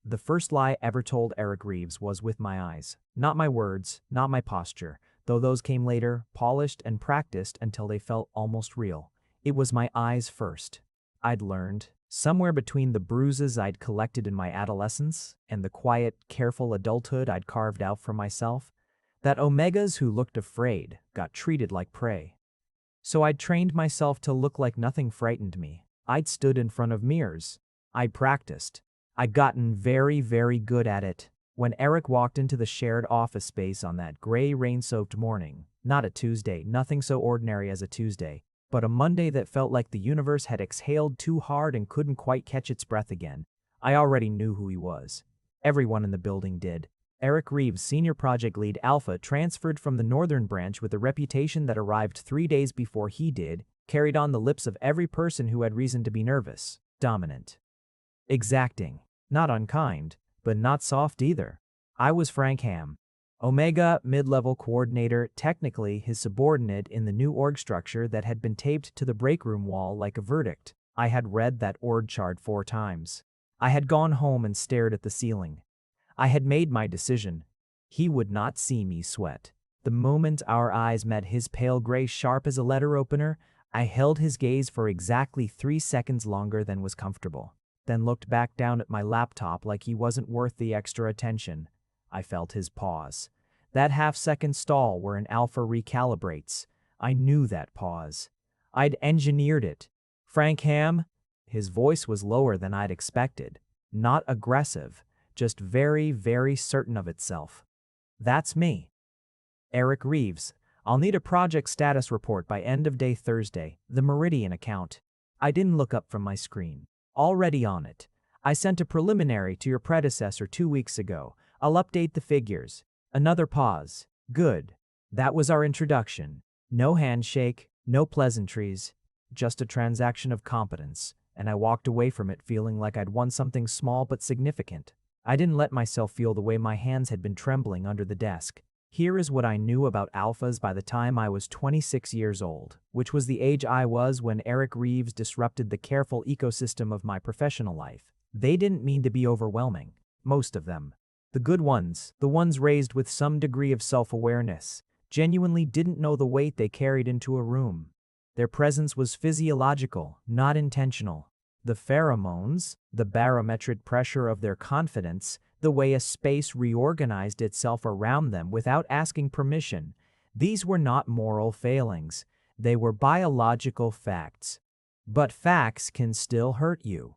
The first lie ever told Eric Reeves was with my eyes. Not my words, not my posture, though those came later, polished and practiced until they felt almost real. It was my eyes first. I'd learned, somewhere between the bruises I'd collected in my adolescence and the quiet, careful adulthood I'd carved out for myself, that omegas who looked afraid got treated like prey. So I'd trained myself to look like nothing frightened me. I'd stood in front of mirrors. I'd practiced. I'd gotten very, very good at it. When Eric walked into the shared office space on that gray, rain-soaked morning, not a Tuesday, nothing so ordinary as a Tuesday, but a Monday that felt like the universe had exhaled too hard and couldn't quite catch its breath again, I already knew who he was. Everyone in the building did. Eric Reeves, senior project lead Alpha, transferred from the northern branch with a reputation that arrived 3 days before he did, carried on the lips of every person who had reason to be nervous. Dominant. Exacting. Not unkind, but not soft either. I was Frank Ham. Omega, mid-level coordinator, technically his subordinate in the new org structure that had been taped to the break room wall like a verdict. I had read that org chart 4 times. I had gone home and stared at the ceiling. I had made my decision. He would not see me sweat. The moment our eyes met, his pale gray sharp as a letter opener, I held his gaze for exactly 3 seconds longer than was comfortable, then looked back down at my laptop like he wasn't worth the extra attention. I felt his pause. That half-second stall where an alpha recalibrates. I knew that pause. I'd engineered it. Frank Ham? His voice was lower than I'd expected. Not aggressive, just very, very certain of itself. That's me. Eric Reeves. I'll need a project status report by end of day Thursday, the Meridian account. I didn't look up from my screen. Already on it. I sent a preliminary to your predecessor 2 weeks ago. I'll update the figures. Another pause. Good. That was our introduction. No handshake, no pleasantries, just a transaction of competence, and I walked away from it feeling like I'd won something small but significant. I didn't let myself feel the way my hands had been trembling under the desk. Here is what I knew about alphas by the time I was 26 years old, which was the age I was when Eric Reeves disrupted the careful ecosystem of my professional life. They didn't mean to be overwhelming. Most of them. The good ones, the ones raised with some degree of self-awareness, genuinely didn't know the weight they carried into a room. Their presence was physiological, not intentional. The pheromones, the barometric pressure of their confidence, the way a space reorganized itself around them without asking permission, these were not moral failings. They were biological facts. But facts can still hurt you.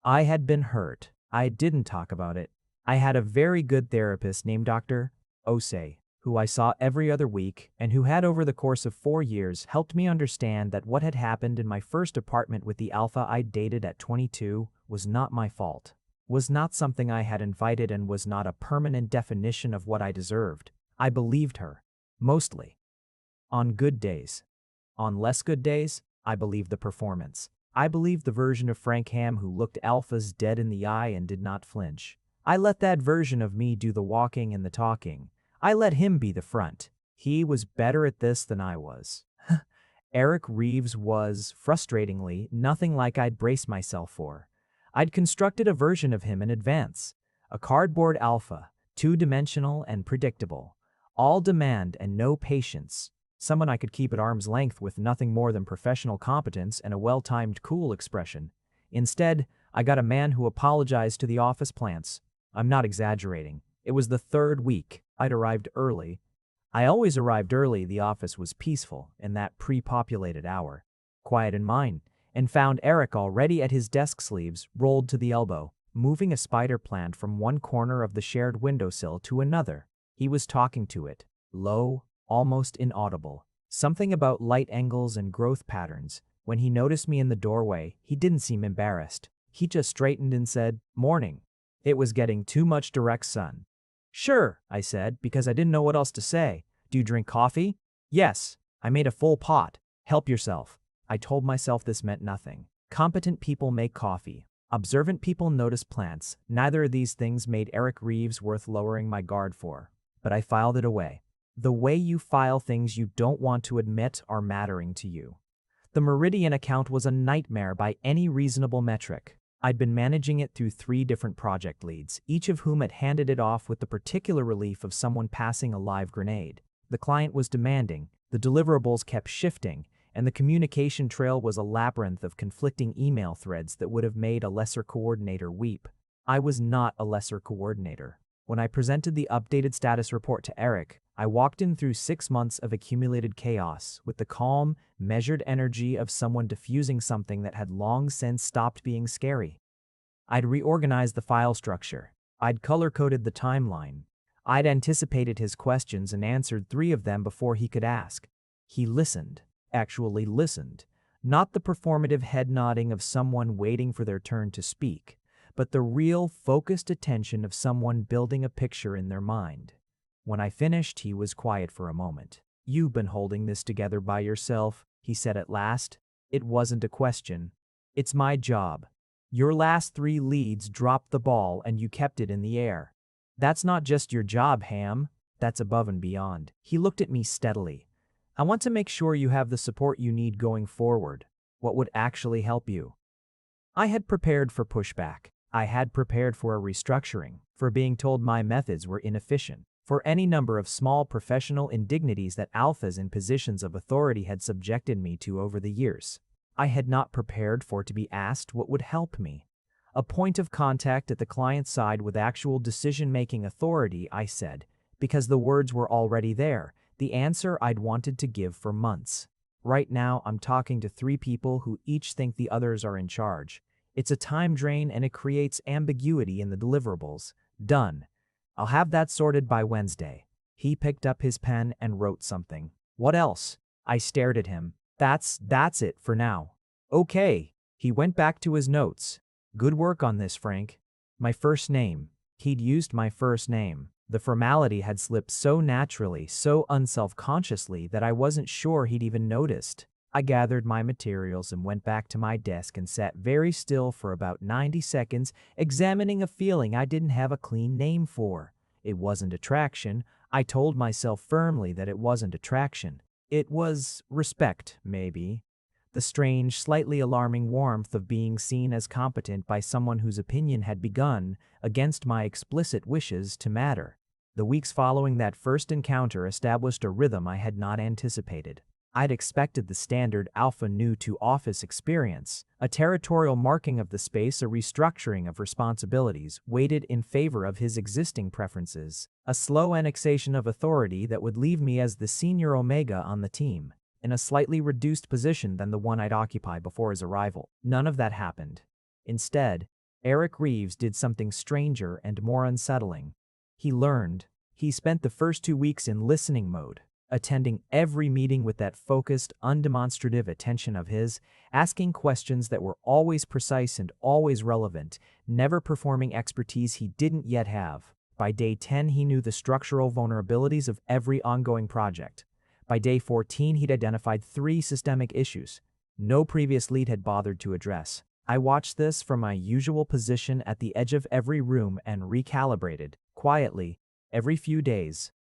I had been hurt. I didn't talk about it. I had a very good therapist named Dr. Osei, who I saw every other week and who had over the course of 4 years helped me understand that what had happened in my first apartment with the alpha I dated at 22 was not my fault, was not something I had invited, and was not a permanent definition of what I deserved. I believed her. Mostly. On good days. On less good days, I believed the performance. I believed the version of Frank Ham who looked alphas dead in the eye and did not flinch. I let that version of me do the walking and the talking. I let him be the front. He was better at this than I was. Eric Reeves was, frustratingly, nothing like I'd braced myself for. I'd constructed a version of him in advance. A cardboard alpha, two-dimensional and predictable. All demand and no patience. Someone I could keep at arm's length with nothing more than professional competence and a well-timed cool expression. Instead, I got a man who apologized to the office plants. I'm not exaggerating. It was the 3rd week. I'd arrived early. I always arrived early. The office was peaceful in that pre-populated hour, quiet in mine, and found Eric already at his desk, sleeves rolled to the elbow, moving a spider plant from one corner of the shared windowsill to another. He was talking to it, low, almost inaudible. Something about light angles and growth patterns. When he noticed me in the doorway, he didn't seem embarrassed. He just straightened and said, "Morning." It was getting too much direct sun. "Sure," I said, because I didn't know what else to say. "Do you drink coffee?" "Yes. I made a full pot. Help yourself." I told myself this meant nothing. Competent people make coffee. Observant people notice plants. Neither of these things made Eric Reeves worth lowering my guard for. But I filed it away. The way you file things you don't want to admit are mattering to you. The Meridian account was a nightmare by any reasonable metric. I'd been managing it through 3 different project leads, each of whom had handed it off with the particular relief of someone passing a live grenade. The client was demanding, the deliverables kept shifting, and the communication trail was a labyrinth of conflicting email threads that would have made a lesser coordinator weep. I was not a lesser coordinator. When I presented the updated status report to Eric, I walked in through 6 months of accumulated chaos with the calm, measured energy of someone diffusing something that had long since stopped being scary. I'd reorganized the file structure. I'd color-coded the timeline. I'd anticipated his questions and answered 3 of them before he could ask. He listened, actually listened, not the performative head nodding of someone waiting for their turn to speak, but the real, focused attention of someone building a picture in their mind. When I finished, he was quiet for a moment. "You've been holding this together by yourself," he said at last. "It wasn't a question. It's my job. Your last 3 leads dropped the ball and you kept it in the air. That's not just your job, Ham. That's above and beyond." He looked at me steadily. "I want to make sure you have the support you need going forward. What would actually help you?" I had prepared for pushback. I had prepared for a restructuring, for being told my methods were inefficient, for any number of small professional indignities that alphas in positions of authority had subjected me to over the years. I had not prepared for to be asked what would help me. A point of contact at the client side with actual decision-making authority, I said, because the words were already there, the answer I'd wanted to give for months. Right now, I'm talking to 3 people who each think the others are in charge. It's a time drain and it creates ambiguity in the deliverables. Done. I'll have that sorted by Wednesday. He picked up his pen and wrote something. "What else?" I stared at him. That's it for now." "Okay." He went back to his notes. "Good work on this, Frank." My first name. He'd used my first name. The formality had slipped so naturally, so unselfconsciously that I wasn't sure he'd even noticed. I gathered my materials and went back to my desk and sat very still for about 90 seconds, examining a feeling I didn't have a clean name for. It wasn't attraction. I told myself firmly that it wasn't attraction. It was respect, maybe. The strange, slightly alarming warmth of being seen as competent by someone whose opinion had begun, against my explicit wishes, to matter. The weeks following that first encounter established a rhythm I had not anticipated. I'd expected the standard alpha new to office experience, a territorial marking of the space, a restructuring of responsibilities weighted in favor of his existing preferences, a slow annexation of authority that would leave me as the senior omega on the team, in a slightly reduced position than the one I'd occupied before his arrival. None of that happened. Instead, Eric Reeves did something stranger and more unsettling. He learned. He spent the first 2 weeks in listening mode, attending every meeting with that focused, undemonstrative attention of his, asking questions that were always precise and always relevant, never performing expertise he didn't yet have. By day 10, he knew the structural vulnerabilities of every ongoing project. By day 14, he'd identified 3 systemic issues no previous lead had bothered to address. I watched this from my usual position at the edge of every room and recalibrated, quietly, every few days.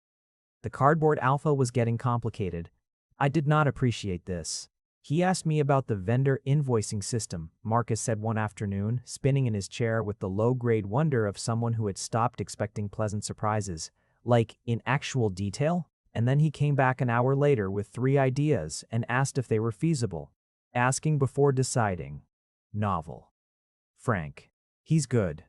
The cardboard alpha was getting complicated. I did not appreciate this. He asked me about the vendor invoicing system, Marcus said one afternoon, spinning in his chair with the low-grade wonder of someone who had stopped expecting pleasant surprises. Like, in actual detail? And then he came back an hour later with 3 ideas and asked if they were feasible. Asking before deciding. Novel. Frank. He's good.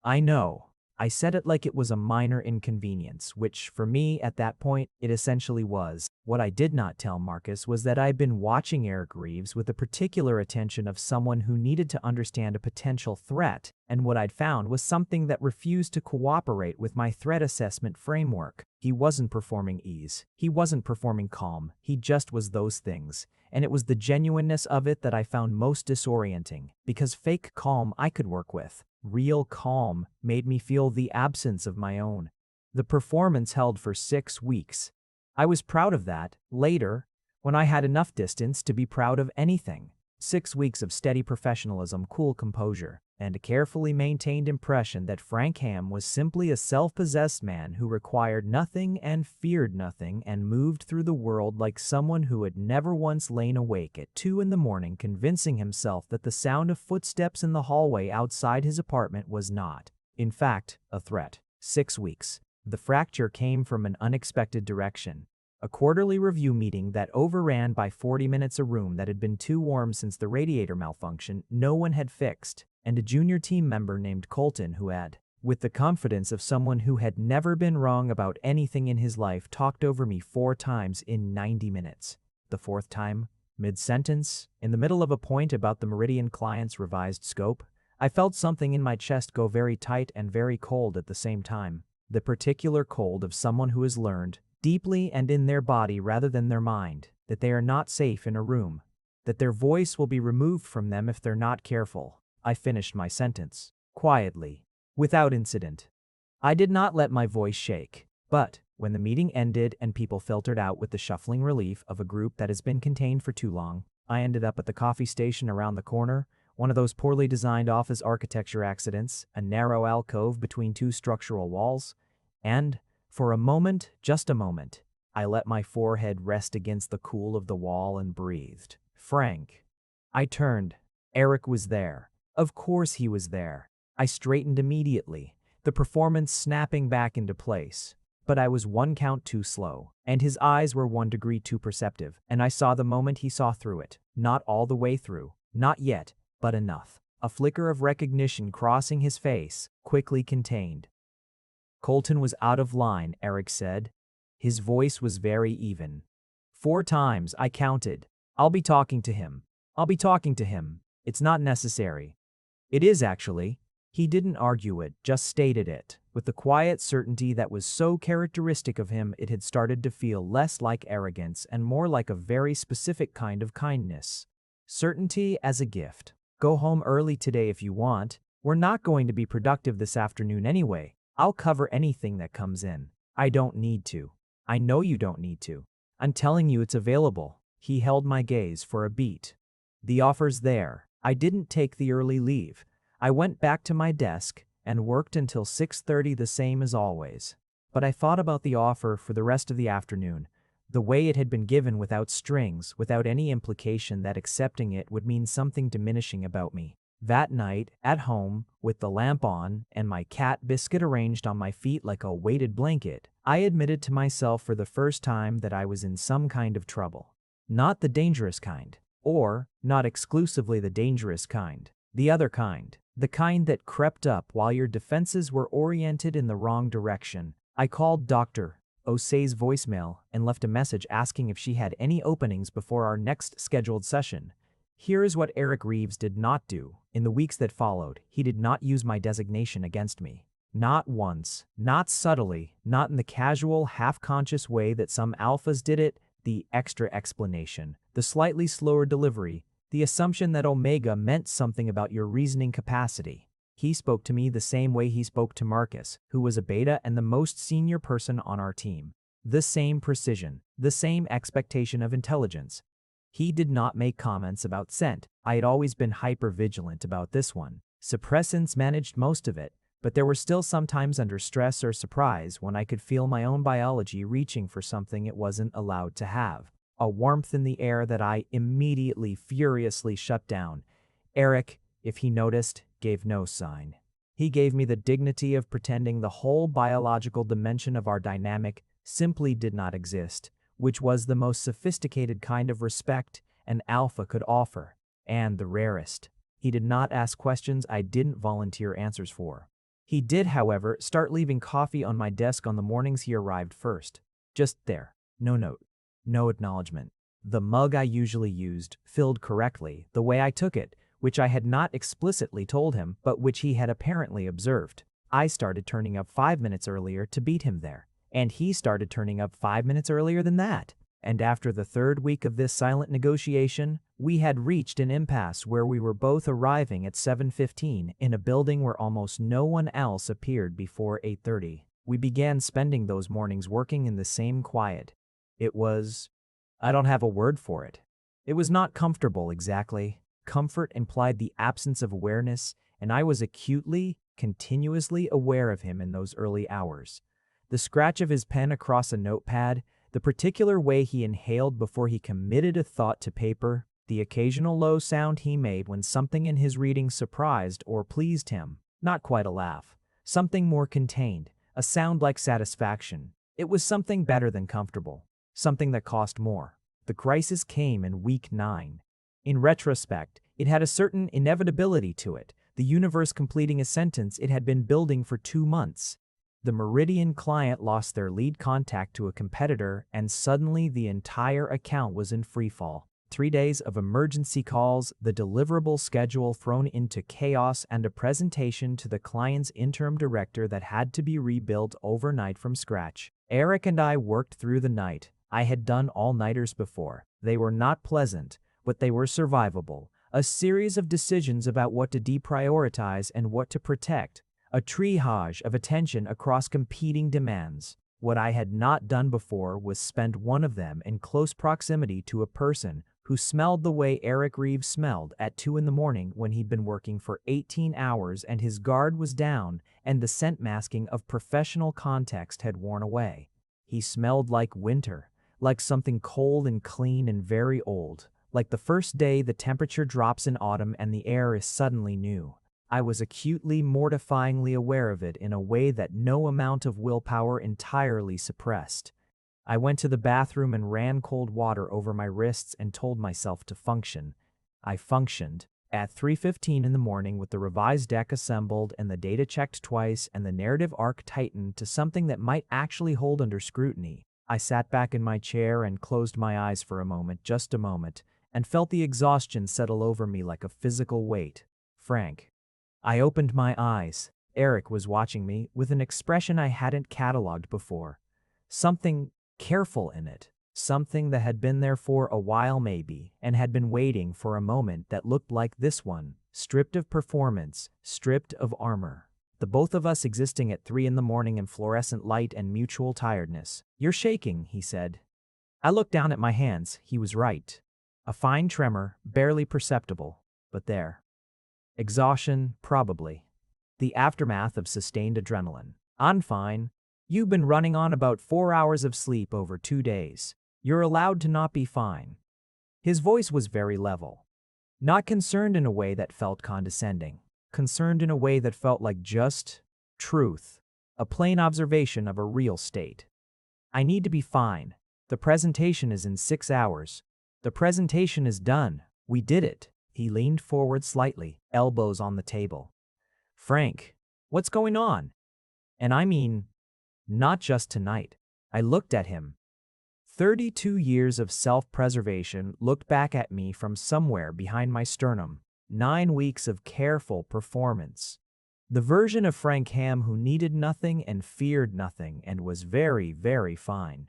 I know. I said it like it was a minor inconvenience, which, for me, at that point, it essentially was. What I did not tell Marcus was that I'd been watching Eric Reeves with the particular attention of someone who needed to understand a potential threat, and what I'd found was something that refused to cooperate with my threat assessment framework. He wasn't performing ease. He wasn't performing calm. He just was those things. And it was the genuineness of it that I found most disorienting, because fake calm I could work with. Real calm made me feel the absence of my own. The performance held for 6 weeks. I was proud of that, later, when I had enough distance to be proud of anything. 6 weeks of steady professionalism, cool composure, and a carefully maintained impression that Frank Ham was simply a self-possessed man who required nothing and feared nothing and moved through the world like someone who had never once lain awake at 2 in the morning convincing himself that the sound of footsteps in the hallway outside his apartment was not, in fact, a threat. 6 weeks. The fracture came from an unexpected direction. A quarterly review meeting that overran by 40 minutes, a room that had been too warm since the radiator malfunction no one had fixed, and a junior team member named Colton who had, with the confidence of someone who had never been wrong about anything in his life, talked over me 4 times in 90 minutes. The 4th time, mid-sentence, in the middle of a point about the Meridian client's revised scope, I felt something in my chest go very tight and very cold at the same time. The particular cold of someone who has learned, deeply and in their body rather than their mind, that they are not safe in a room, that their voice will be removed from them if they're not careful. I finished my sentence, quietly, without incident. I did not let my voice shake, but when the meeting ended and people filtered out with the shuffling relief of a group that has been contained for too long, I ended up at the coffee station around the corner, one of those poorly designed office architecture accidents, a narrow alcove between 2 structural walls, and for a moment, just a moment, I let my forehead rest against the cool of the wall and breathed. Frank. I turned. Eric was there. Of course he was there. I straightened immediately, the performance snapping back into place. But I was 1 count too slow, and his eyes were 1 degree too perceptive, and I saw the moment he saw through it. Not all the way through. Not yet, but enough. A flicker of recognition crossing his face, quickly contained. Colton was out of line, Eric said. His voice was very even. 4 times, I counted. I'll be talking to him. I'll be talking to him. It's not necessary. It is actually. He didn't argue it, just stated it, with the quiet certainty that was so characteristic of him it had started to feel less like arrogance and more like a very specific kind of kindness. Certainty as a gift. Go home early today if you want. We're not going to be productive this afternoon anyway. I'll cover anything that comes in. I don't need to. I know you don't need to. I'm telling you it's available. He held my gaze for a beat. The offer's there. I didn't take the early leave. I went back to my desk and worked until 6:30, the same as always. But I thought about the offer for the rest of the afternoon, the way it had been given without strings, without any implication that accepting it would mean something diminishing about me. That night, at home, with the lamp on and my cat Biscuit arranged on my feet like a weighted blanket, I admitted to myself for the first time that I was in some kind of trouble. Not the dangerous kind, or not exclusively the dangerous kind, the other kind, the kind that crept up while your defenses were oriented in the wrong direction. I called Dr. Osei's voicemail and left a message asking if she had any openings before our next scheduled session. Here is what Eric Reeves did not do. In the weeks that followed, he did not use my designation against me. Not once, not subtly, not in the casual, half-conscious way that some alphas did it, the extra explanation, the slightly slower delivery, the assumption that Omega meant something about your reasoning capacity. He spoke to me the same way he spoke to Marcus, who was a beta and the most senior person on our team. The same precision, the same expectation of intelligence. He did not make comments about scent. I had always been hyper-vigilant about this one. Suppressants managed most of it, but there were still some times under stress or surprise when I could feel my own biology reaching for something it wasn't allowed to have. A warmth in the air that I immediately, furiously shut down. Eric, if he noticed, gave no sign. He gave me the dignity of pretending the whole biological dimension of our dynamic simply did not exist, which was the most sophisticated kind of respect an alpha could offer, and the rarest. He did not ask questions I didn't volunteer answers for. He did, however, start leaving coffee on my desk on the mornings he arrived first. Just there. No note. No acknowledgement. The mug I usually used, filled correctly, the way I took it, which I had not explicitly told him, but which he had apparently observed. I started turning up 5 minutes earlier to beat him there, and he started turning up 5 minutes earlier than that. And after the 3rd week of this silent negotiation, we had reached an impasse where we were both arriving at 7:15 in a building where almost no one else appeared before 8:30. We began spending those mornings working in the same quiet. It was, I don't have a word for it. It was not comfortable exactly. Comfort implied the absence of awareness, and I was acutely, continuously aware of him in those early hours. The scratch of his pen across a notepad, the particular way he inhaled before he committed a thought to paper, the occasional low sound he made when something in his reading surprised or pleased him. Not quite a laugh. Something more contained, a sound like satisfaction. It was something better than comfortable, something that cost more. The crisis came in week 9. In retrospect, it had a certain inevitability to it, the universe completing a sentence it had been building for 2 months. The Meridian client lost their lead contact to a competitor, and suddenly the entire account was in freefall. 3 days of emergency calls, the deliverable schedule thrown into chaos, and a presentation to the client's interim director that had to be rebuilt overnight from scratch. Eric and I worked through the night. I had done all-nighters before. They were not pleasant, but they were survivable. A series of decisions about what to deprioritize and what to protect. A triage of attention across competing demands. What I had not done before was spend one of them in close proximity to a person who smelled the way Eric Reeves smelled at 2 in the morning when he'd been working for 18 hours and his guard was down and the scent masking of professional context had worn away. He smelled like winter, like something cold and clean and very old, like the first day the temperature drops in autumn and the air is suddenly new. I was acutely, mortifyingly aware of it in a way that no amount of willpower entirely suppressed. I went to the bathroom and ran cold water over my wrists and told myself to function. I functioned. At 3:15 in the morning, with the revised deck assembled and the data checked twice and the narrative arc tightened to something that might actually hold under scrutiny, I sat back in my chair and closed my eyes for a moment, just a moment, and felt the exhaustion settle over me like a physical weight. Frank. I opened my eyes. Eric was watching me with an expression I hadn't cataloged before. Something careful in it. Something that had been there for a while maybe, and had been waiting for a moment that looked like this one, stripped of performance, stripped of armor. The both of us existing at 3 in the morning in fluorescent light and mutual tiredness. "You're shaking," he said. I looked down at my hands. He was right. A fine tremor, barely perceptible, but there. Exhaustion, probably. The aftermath of sustained adrenaline. "I'm fine. You've been running on about 4 hours of sleep over 2 days. You're allowed to not be fine." His voice was very level. Not concerned in a way that felt condescending. Concerned in a way that felt like just truth. A plain observation of a real state. "I need to be fine. The presentation is in 6 hours. The presentation is done. We did it." He leaned forward slightly, elbows on the table. "Frank, what's going on? And I mean, not just tonight." I looked at him. 32 years of self-preservation looked back at me from somewhere behind my sternum. 9 weeks of careful performance. The version of Frank Ham who needed nothing and feared nothing and was very, very fine.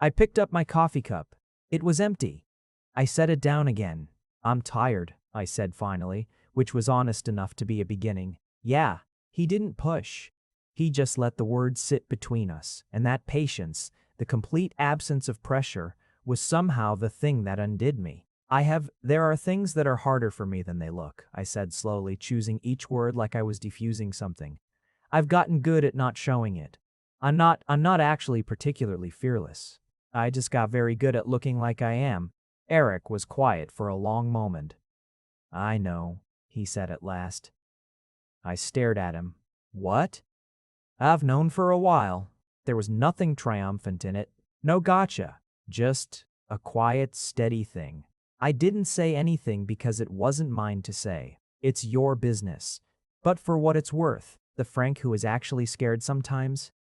I picked up my coffee cup. It was empty. I set it down again. "I'm tired," I said finally, which was honest enough to be a beginning. Yeah, he didn't push. He just let the words sit between us, and that patience, the complete absence of pressure, was somehow the thing that undid me. There are things that are harder for me than they look," I said slowly, choosing each word like I was diffusing something. "I've gotten good at not showing it. I'm not actually particularly fearless. I just got very good at looking like I am." Eric was quiet for a long moment. "I know," he said at last. I stared at him. "What?" "I've known for a while." There was nothing triumphant in it. No gotcha. Just a quiet, steady thing. I didn't say anything because it wasn't mine to say. It's your business. But for what it's worth, the Frank who is actually scared sometimes,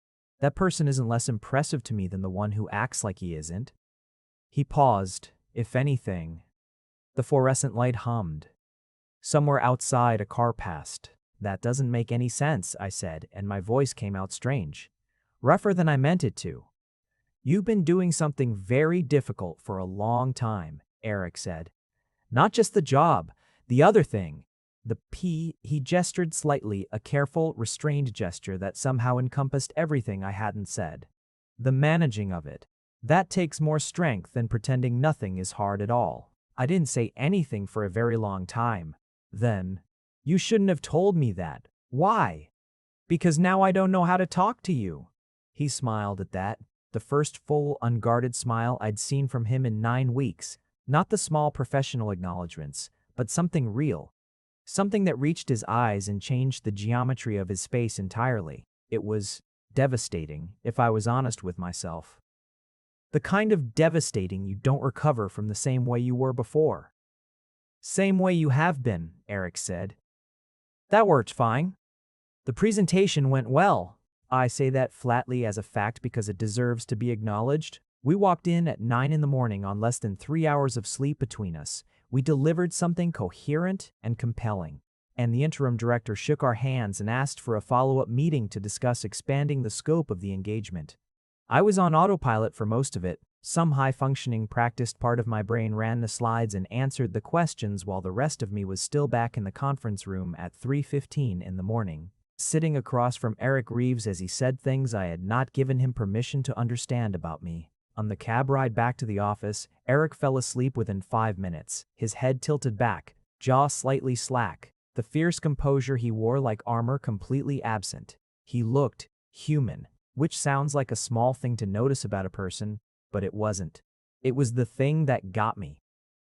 that person isn't less impressive to me than the one who acts like he isn't. He paused. If anything, the fluorescent light hummed. Somewhere outside, a car passed. "That doesn't make any sense," I said, and my voice came out strange. Rougher than I meant it to. "You've been doing something very difficult for a long time," Eric said. "Not just the job, the other thing." He gestured slightly, a careful, restrained gesture that somehow encompassed everything I hadn't said. "The managing of it. That takes more strength than pretending nothing is hard at all." I didn't say anything for a very long time. Then, you shouldn't have told me that. Why? Because now I don't know how to talk to you. He smiled at that, the first full, unguarded smile I'd seen from him in 9 weeks. Not the small professional acknowledgments, but something real. Something that reached his eyes and changed the geometry of his face entirely. It was devastating, if I was honest with myself. The kind of devastating you don't recover from the same way you were before. Same way you have been, Eric said. That worked fine. The presentation went well. I say that flatly as a fact because it deserves to be acknowledged. We walked in at 9 in the morning on less than 3 hours of sleep between us. We delivered something coherent and compelling. And the interim director shook our hands and asked for a follow-up meeting to discuss expanding the scope of the engagement. I was on autopilot for most of it. Some high-functioning, practiced part of my brain ran the slides and answered the questions while the rest of me was still back in the conference room at 3:15 in the morning, sitting across from Eric Reeves as he said things I had not given him permission to understand about me. On the cab ride back to the office, Eric fell asleep within 5 minutes, his head tilted back, jaw slightly slack, the fierce composure he wore like armor completely absent. He looked human, which sounds like a small thing to notice about a person, but it wasn't. It was the thing that got me.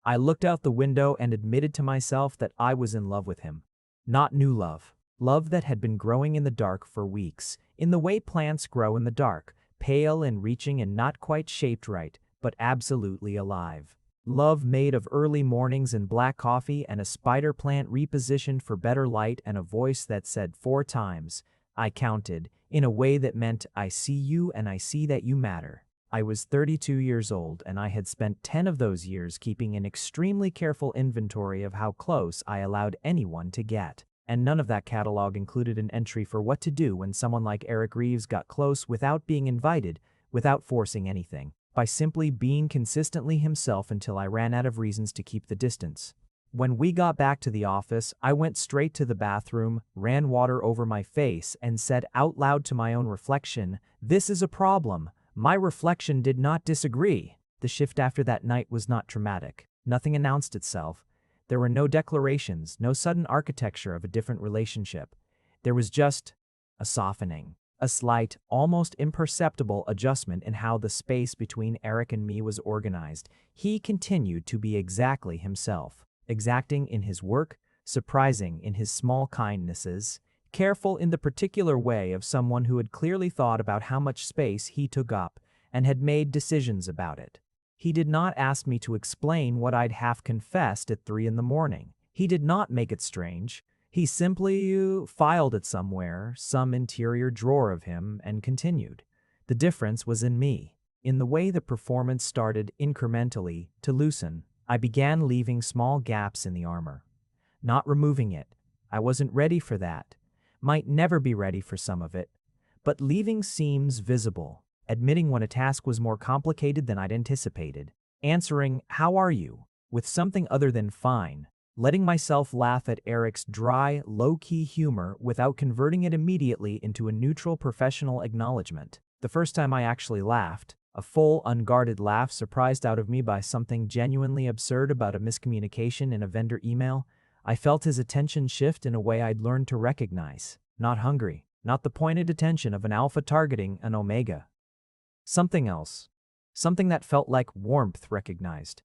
I looked out the window and admitted to myself that I was in love with him. Not new love. Love that had been growing in the dark for weeks, in the way plants grow in the dark, pale and reaching and not quite shaped right, but absolutely alive. Love made of early mornings and black coffee and a spider plant repositioned for better light and a voice that said 4 times, I counted, in a way that meant I see you and I see that you matter. I was 32 years old and I had spent 10 of those years keeping an extremely careful inventory of how close I allowed anyone to get. And none of that catalog included an entry for what to do when someone like Eric Reeves got close without being invited, without forcing anything, by simply being consistently himself until I ran out of reasons to keep the distance. When we got back to the office, I went straight to the bathroom, ran water over my face, and said out loud to my own reflection, "This is a problem." My reflection did not disagree. The shift after that night was not traumatic. Nothing announced itself. There were no declarations, no sudden architecture of a different relationship. There was just a softening, a slight, almost imperceptible adjustment in how the space between Eric and me was organized. He continued to be exactly himself, exacting in his work, surprising in his small kindnesses, careful in the particular way of someone who had clearly thought about how much space he took up and had made decisions about it. He did not ask me to explain what I'd half confessed at 3 in the morning. He did not make it strange. He simply filed it somewhere, some interior drawer of him, and continued. The difference was in me, in the way the performance started incrementally to loosen. I began leaving small gaps in the armor. Not removing it. I wasn't ready for that. Might never be ready for some of it. But leaving seams visible. Admitting when a task was more complicated than I'd anticipated. Answering, "How are you?" with something other than fine. Letting myself laugh at Eric's dry, low-key humor without converting it immediately into a neutral professional acknowledgement. The first time I actually laughed, a full, unguarded laugh surprised out of me by something genuinely absurd about a miscommunication in a vendor email, I felt his attention shift in a way I'd learned to recognize. Not hungry, not the pointed attention of an alpha targeting an omega. Something else. Something that felt like warmth recognized.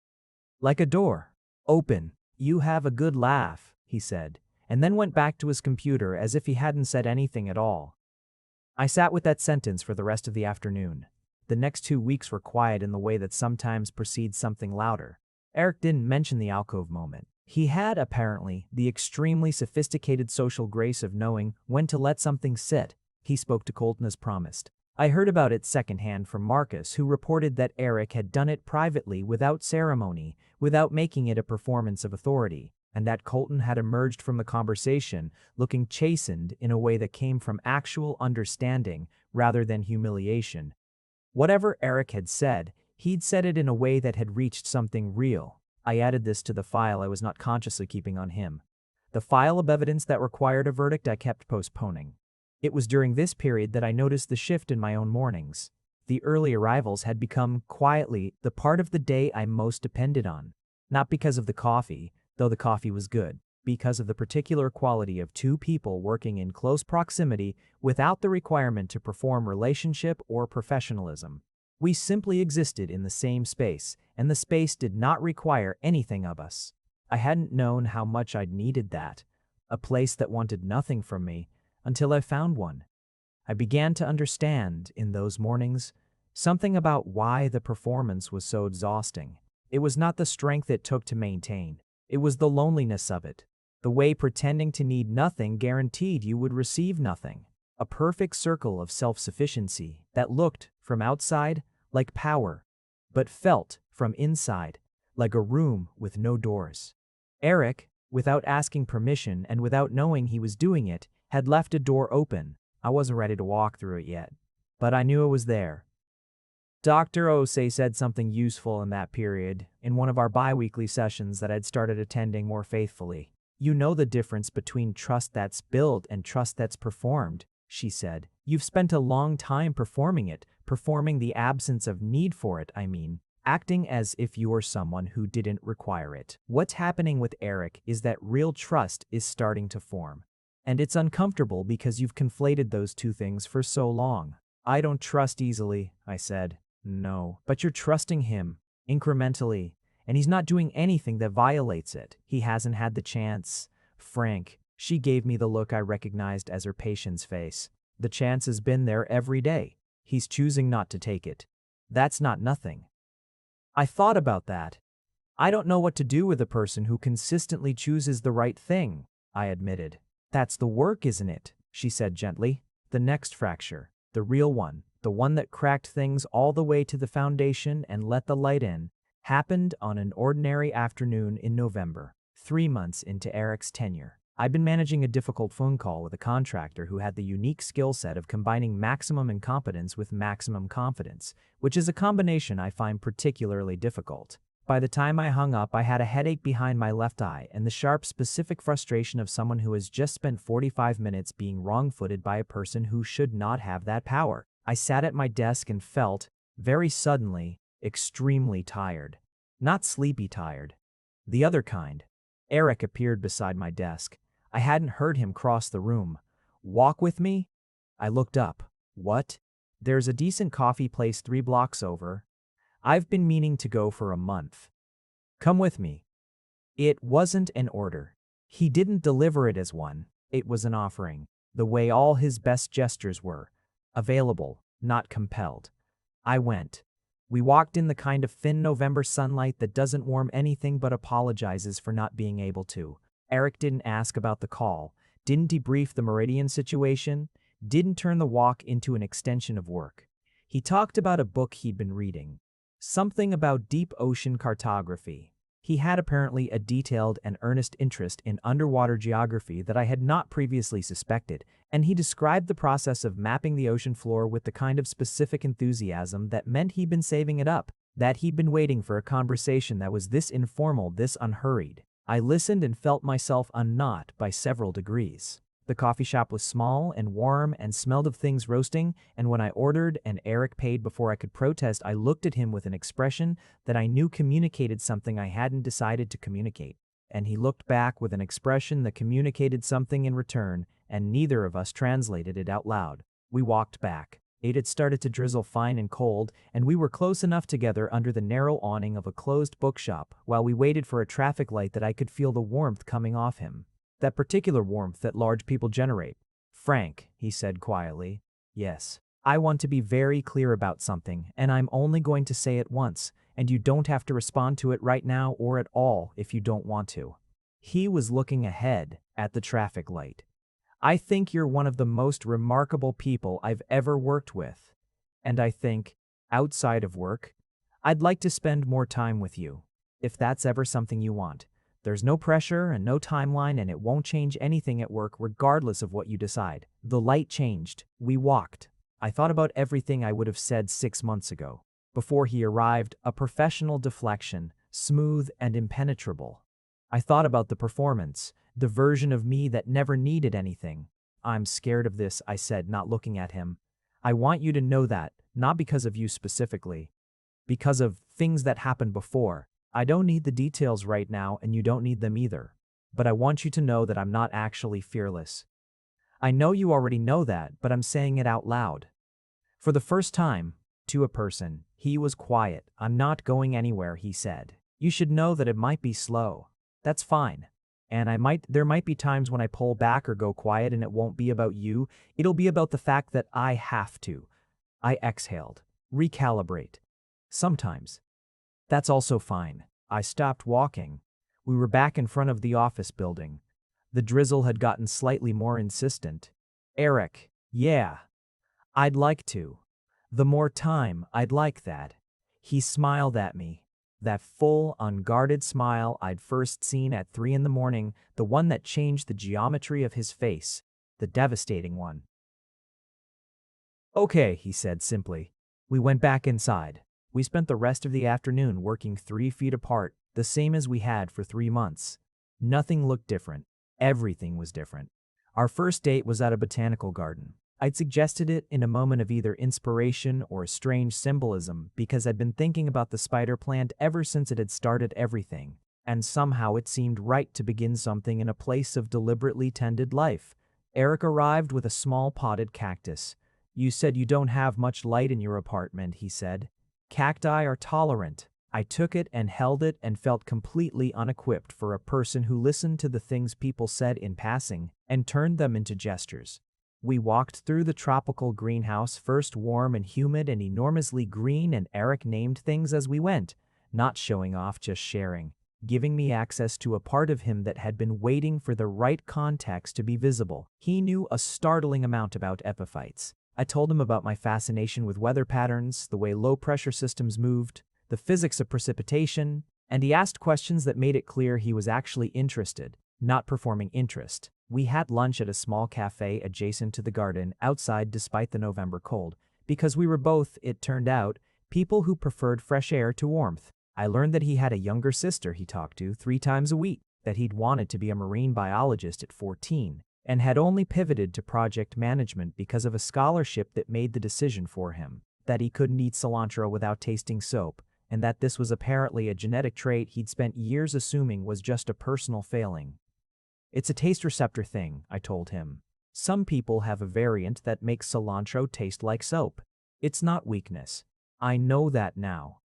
Like a door. Open. "You have a good laugh," he said, and then went back to his computer as if he hadn't said anything at all. I sat with that sentence for the rest of the afternoon. The next 2 weeks were quiet in the way that sometimes precedes something louder. Eric didn't mention the alcove moment. He had, apparently, the extremely sophisticated social grace of knowing when to let something sit. He spoke to Colton as promised. I heard about it secondhand from Marcus, who reported that Eric had done it privately without ceremony, without making it a performance of authority, and that Colton had emerged from the conversation looking chastened in a way that came from actual understanding rather than humiliation. Whatever Eric had said, he'd said it in a way that had reached something real. I added this to the file I was not consciously keeping on him. The file of evidence that required a verdict I kept postponing. It was during this period that I noticed the shift in my own mornings. The early arrivals had become, quietly, the part of the day I most depended on. Not because of the coffee, though the coffee was good, because of the particular quality of two people working in close proximity without the requirement to perform relationship or professionalism. We simply existed in the same space, and the space did not require anything of us. I hadn't known how much I'd needed that, a place that wanted nothing from me, until I found one. I began to understand, in those mornings, something about why the performance was so exhausting. It was not the strength it took to maintain. It was the loneliness of it. The way pretending to need nothing guaranteed you would receive nothing. A perfect circle of self-sufficiency that looked, from outside, like power, but felt, from inside, like a room with no doors. Eric, without asking permission and without knowing he was doing it, had left a door open. I wasn't ready to walk through it yet, but I knew it was there. Dr. Osei said something useful in that period, in one of our bi-weekly sessions that I'd started attending more faithfully. You know the difference between trust that's built and trust that's performed, she said. You've spent a long time performing it, performing the absence of need for it, acting as if you're someone who didn't require it. What's happening with Eric is that real trust is starting to form. And it's uncomfortable because you've conflated those two things for so long. I don't trust easily, I said. No, but you're trusting him, incrementally, and he's not doing anything that violates it. He hasn't had the chance. Frank, she gave me the look I recognized as her patient's face. The chance has been there every day. He's choosing not to take it. That's not nothing. I thought about that. I don't know what to do with a person who consistently chooses the right thing, I admitted. That's the work, isn't it? She said gently. The next fracture, the real one, the one that cracked things all the way to the foundation and let the light in, happened on an ordinary afternoon in November, 3 months into Eric's tenure. I'd been managing a difficult phone call with a contractor who had the unique skill set of combining maximum incompetence with maximum confidence, which is a combination I find particularly difficult. By the time I hung up, I had a headache behind my left eye and the sharp, specific frustration of someone who has just spent 45 minutes being wrong-footed by a person who should not have that power. I sat at my desk and felt, very suddenly, extremely tired. Not sleepy tired. The other kind. Eric appeared beside my desk. I hadn't heard him cross the room. Walk with me? I looked up. What? There's a decent coffee place 3 blocks over. I've been meaning to go for a month. Come with me. It wasn't an order. He didn't deliver it as one. It was an offering, the way all his best gestures were. Available, not compelled. I went. We walked in the kind of thin November sunlight that doesn't warm anything but apologizes for not being able to. Eric didn't ask about the call, didn't debrief the Meridian situation, didn't turn the walk into an extension of work. He talked about a book he'd been reading. Something about deep ocean cartography. He had apparently a detailed and earnest interest in underwater geography that I had not previously suspected, and he described the process of mapping the ocean floor with the kind of specific enthusiasm that meant he'd been saving it up, that he'd been waiting for a conversation that was this informal, this unhurried. I listened and felt myself unknot by several degrees. The coffee shop was small and warm and smelled of things roasting, and when I ordered and Eric paid before I could protest, I looked at him with an expression that I knew communicated something I hadn't decided to communicate. And he looked back with an expression that communicated something in return, and neither of us translated it out loud. We walked back. It had started to drizzle fine and cold, and we were close enough together under the narrow awning of a closed bookshop while we waited for a traffic light that I could feel the warmth coming off him. That particular warmth that large people generate. Frank, he said quietly. Yes. I want to be very clear about something, and I'm only going to say it once, and you don't have to respond to it right now or at all if you don't want to. He was looking ahead at the traffic light. I think you're one of the most remarkable people I've ever worked with. And I think, outside of work, I'd like to spend more time with you, if that's ever something you want. There's no pressure and no timeline, and it won't change anything at work regardless of what you decide. The light changed. We walked. I thought about everything I would have said 6 months ago. Before he arrived, a professional deflection, smooth and impenetrable. I thought about the performance, the version of me that never needed anything. I'm scared of this, I said, not looking at him. I want you to know that, not because of you specifically. Because of things that happened before. I don't need the details right now, and you don't need them either. But I want you to know that I'm not actually fearless. I know you already know that, but I'm saying it out loud. For the first time, to a person, he was quiet. I'm not going anywhere, he said. You should know that it might be slow. That's fine. And there might be times when I pull back or go quiet, and it won't be about you. It'll be about the fact that I have to. I exhaled. Recalibrate. Sometimes. That's also fine. I stopped walking. We were back in front of the office building. The drizzle had gotten slightly more insistent. Eric, yeah. I'd like to. The more time, I'd like that. He smiled at me. That full, unguarded smile I'd first seen at 3 in the morning, the one that changed the geometry of his face, the devastating one. Okay, he said simply. We went back inside. We spent the rest of the afternoon working 3 feet apart, the same as we had for 3 months. Nothing looked different. Everything was different. Our first date was at a botanical garden. I'd suggested it in a moment of either inspiration or strange symbolism because I'd been thinking about the spider plant ever since it had started everything, and somehow it seemed right to begin something in a place of deliberately tended life. Eric arrived with a small potted cactus. You said you don't have much light in your apartment, he said. Cacti are tolerant. I took it and held it and felt completely unequipped for a person who listened to the things people said in passing and turned them into gestures. We walked through the tropical greenhouse, first warm and humid and enormously green, and Eric named things as we went, not showing off, just sharing, giving me access to a part of him that had been waiting for the right context to be visible. He knew a startling amount about epiphytes. I told him about my fascination with weather patterns, the way low-pressure systems moved, the physics of precipitation, and he asked questions that made it clear he was actually interested, not performing interest. We had lunch at a small cafe adjacent to the garden outside despite the November cold, because we were both, it turned out, people who preferred fresh air to warmth. I learned that he had a younger sister he talked to 3 times a week, that he'd wanted to be a marine biologist at 14, and had only pivoted to project management because of a scholarship that made the decision for him, that he couldn't eat cilantro without tasting soap, and that this was apparently a genetic trait he'd spent years assuming was just a personal failing. It's a taste receptor thing, I told him. Some people have a variant that makes cilantro taste like soap. It's not weakness. I know that now.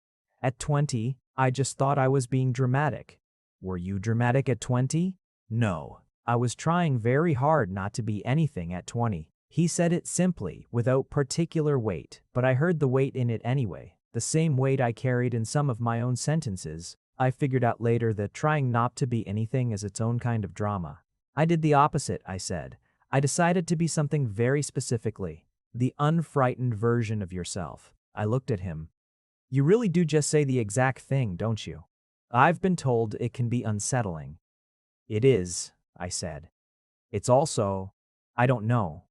At 20, I just thought I was being dramatic. Were you dramatic at 20? No. I was trying very hard not to be anything at 20. He said it simply, without particular weight, but I heard the weight in it anyway, the same weight I carried in some of my own sentences. I figured out later that trying not to be anything is its own kind of drama. I did the opposite, I said. I decided to be something very specifically, the unfrightened version of yourself. I looked at him. You really do just say the exact thing, don't you? I've been told it can be unsettling. It is, I said. It's also, I don't know.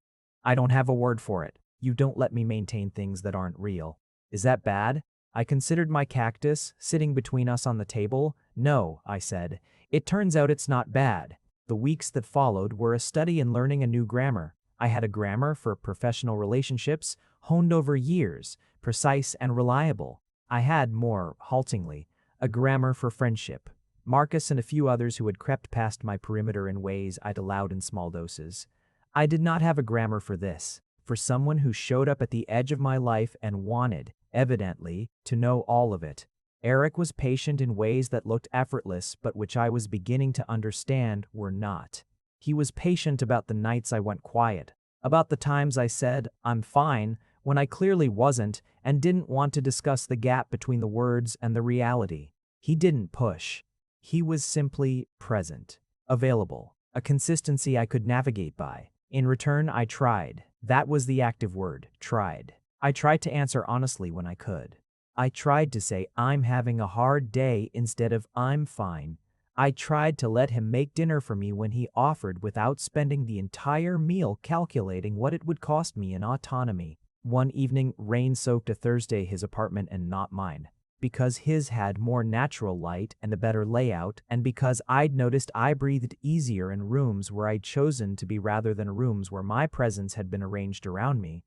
I don't have a word for it. You don't let me maintain things that aren't real. Is that bad? I considered my cactus, sitting between us on the table. No, I said. It turns out it's not bad. The weeks that followed were a study in learning a new grammar. I had a grammar for professional relationships, honed over years, precise and reliable. I had, more haltingly, a grammar for friendship. Marcus and a few others who had crept past my perimeter in ways I'd allowed in small doses. I did not have a grammar for this, for someone who showed up at the edge of my life and wanted, evidently, to know all of it. Eric was patient in ways that looked effortless but which I was beginning to understand were not. He was patient about the nights I went quiet, about the times I said, I'm fine, when I clearly wasn't and didn't want to discuss the gap between the words and the reality. He didn't push. He was simply present, available, a consistency I could navigate by. In return, I tried. That was the active word, tried. I tried to answer honestly when I could. I tried to say I'm having a hard day instead of I'm fine. I tried to let him make dinner for me when he offered without spending the entire meal calculating what it would cost me in autonomy. One evening, rain soaked a Thursday his apartment and not mine, because his had more natural light and a better layout, and because I'd noticed I breathed easier in rooms where I'd chosen to be rather than rooms where my presence had been arranged around me.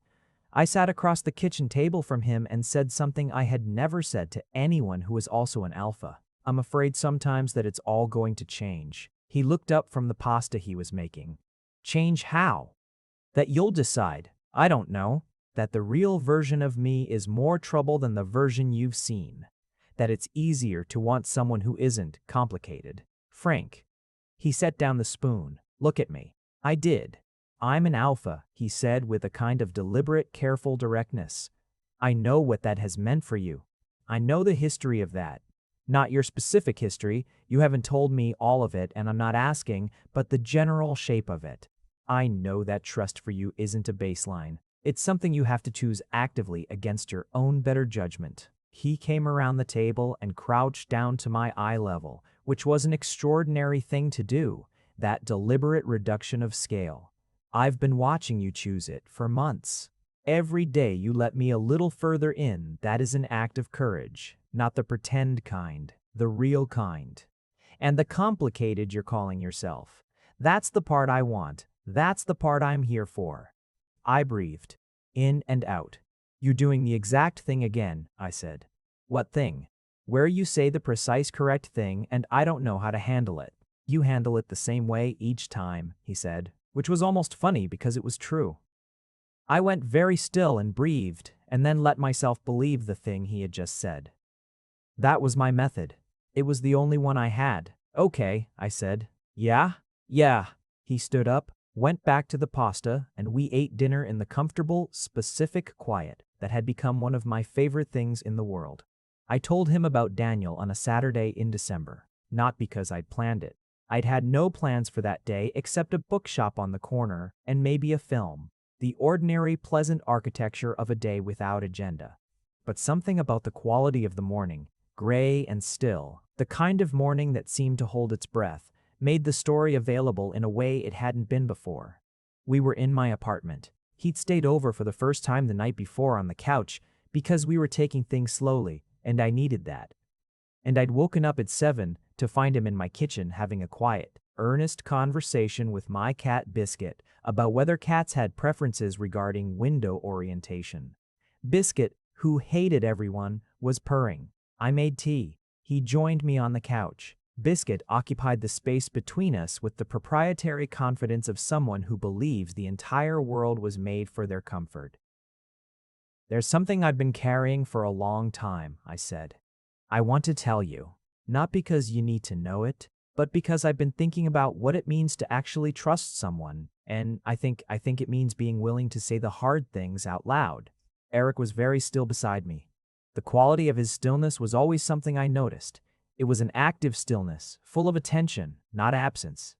I sat across the kitchen table from him and said something I had never said to anyone who was also an alpha. I'm afraid sometimes that it's all going to change. He looked up from the pasta he was making. Change how? That you'll decide. I don't know. That the real version of me is more trouble than the version you've seen. That it's easier to want someone who isn't complicated. Frank. He set down the spoon. Look at me. I did. I'm an alpha, he said with a kind of deliberate, careful directness. I know what that has meant for you. I know the history of that. Not your specific history, you haven't told me all of it and I'm not asking, but the general shape of it. I know that trust for you isn't a baseline. It's something you have to choose actively against your own better judgment. He came around the table and crouched down to my eye level, which was an extraordinary thing to do, that deliberate reduction of scale. I've been watching you choose it for months. Every day you let me a little further in, that is an act of courage, not the pretend kind, the real kind. And the complicated you're calling yourself. That's the part I want. That's the part I'm here for. I breathed, in and out. You're doing the exact thing again, I said. What thing? Where you say the precise correct thing and I don't know how to handle it. You handle it the same way each time, he said, which was almost funny because it was true. I went very still and breathed, and then let myself believe the thing he had just said. That was my method. It was the only one I had. Okay, I said. Yeah? Yeah. He stood up, went back to the pasta, and we ate dinner in the comfortable, specific quiet that had become one of my favorite things in the world. I told him about Daniel on a Saturday in December, not because I'd planned it. I'd had no plans for that day except a bookshop on the corner and maybe a film. The ordinary, pleasant architecture of a day without agenda. But something about the quality of the morning, gray and still, the kind of morning that seemed to hold its breath, made the story available in a way it hadn't been before. We were in my apartment. He'd stayed over for the first time the night before on the couch because we were taking things slowly, and I needed that. And I'd woken up at 7 to find him in my kitchen having a quiet, earnest conversation with my cat Biscuit about whether cats had preferences regarding window orientation. Biscuit, who hated everyone, was purring. I made tea. He joined me on the couch. Biscuit occupied the space between us with the proprietary confidence of someone who believes the entire world was made for their comfort. There's something I've been carrying for a long time, I said. I want to tell you, not because you need to know it, but because I've been thinking about what it means to actually trust someone, and I think it means being willing to say the hard things out loud. Eric was very still beside me. The quality of his stillness was always something I noticed. It was an active stillness, full of attention, not absence.